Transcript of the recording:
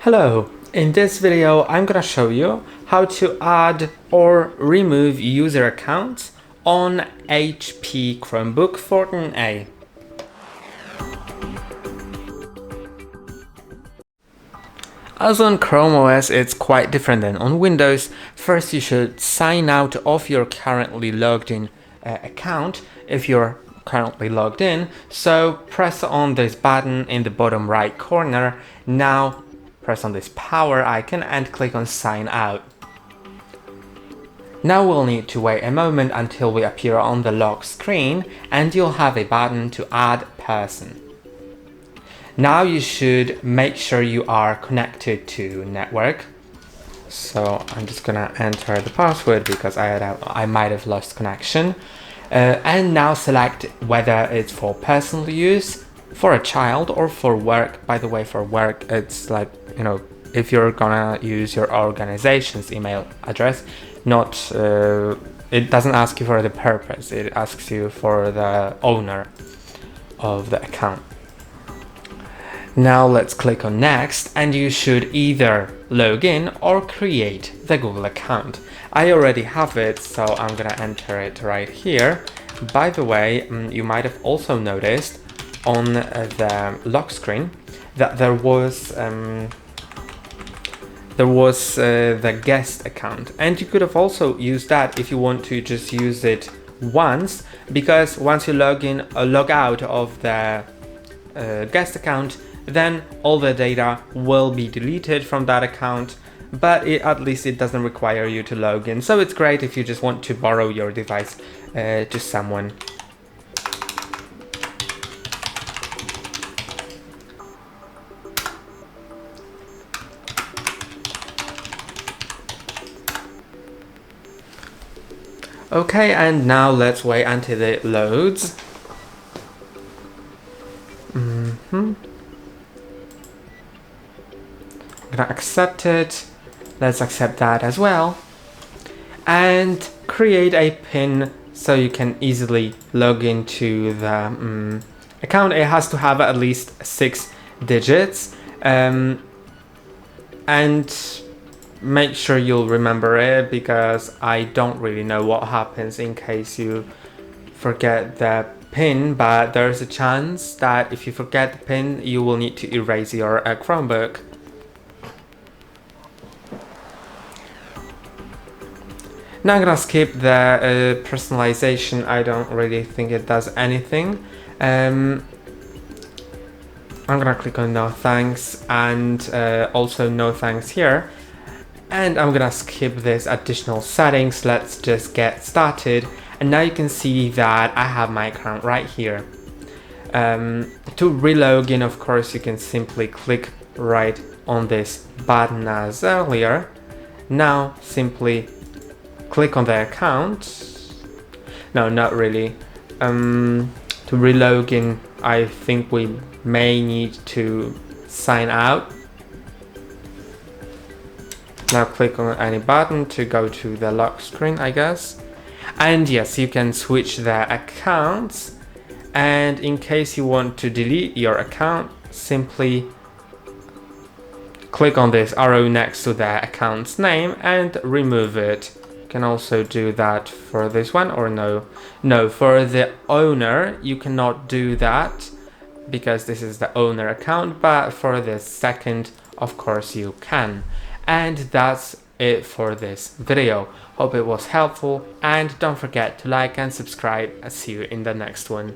Hello, in this video I'm gonna show you how to add or remove user accounts on HP Chromebook 14A. As on ChromeOS, it's quite different than on Windows. First you should sign out of your currently logged in account if you're currently logged in. So press on this button in the bottom right corner. Now press on this power icon and click on sign out. Now we'll need to wait a moment until we appear on the lock screen and you'll have a button to add person. Now you should make sure you are connected to network. So I'm just gonna enter the password because I might have lost connection. And now select whether it's for personal use, for a child, or for work. By the way, for work, it's like, if you're gonna use your organization's email address, it doesn't ask you for the purpose, it asks you for the owner of the account. Now let's click on next and you should either log in or create the Google account. I already have it, so I'm gonna enter it right here. By the way, you might have also noticed on the lock screen that there was the guest account, and you could have also used that if you want to just use it once, because once you log out of the guest account, then all the data will be deleted from that account, but at least it doesn't require you to log in. So it's great if you just want to borrow your device to someone. Okay, and now let's wait until it loads. I'm gonna accept it. Let's accept that as well. And create a PIN so you can easily log into the account. It has to have at least 6 digits. And make sure you'll remember it, because I don't really know what happens in case you forget the PIN, but there's a chance that if you forget the PIN, you will need to erase your Chromebook. Now I'm gonna skip the personalization. I don't really think it does anything. I'm gonna click on no thanks, and also no thanks here. And I'm gonna skip this additional settings. Let's just get started. And now you can see that I have my account right here. To re-log in, of course, you can simply click right on this button as earlier. Now simply click on the account. No, not really. To re-log in, I think we may need to sign out. Now click on any button to go to the lock screen, I guess. And yes, you can switch the accounts. And in case you want to delete your account, simply click on this arrow next to the account's name and remove it. You can also do that for this one, or no. No, for the owner, you cannot do that because this is the owner account, but for the second, of course, you can. And that's it for this video. Hope it was helpful, and don't forget to like and subscribe. I'll see you in the next one.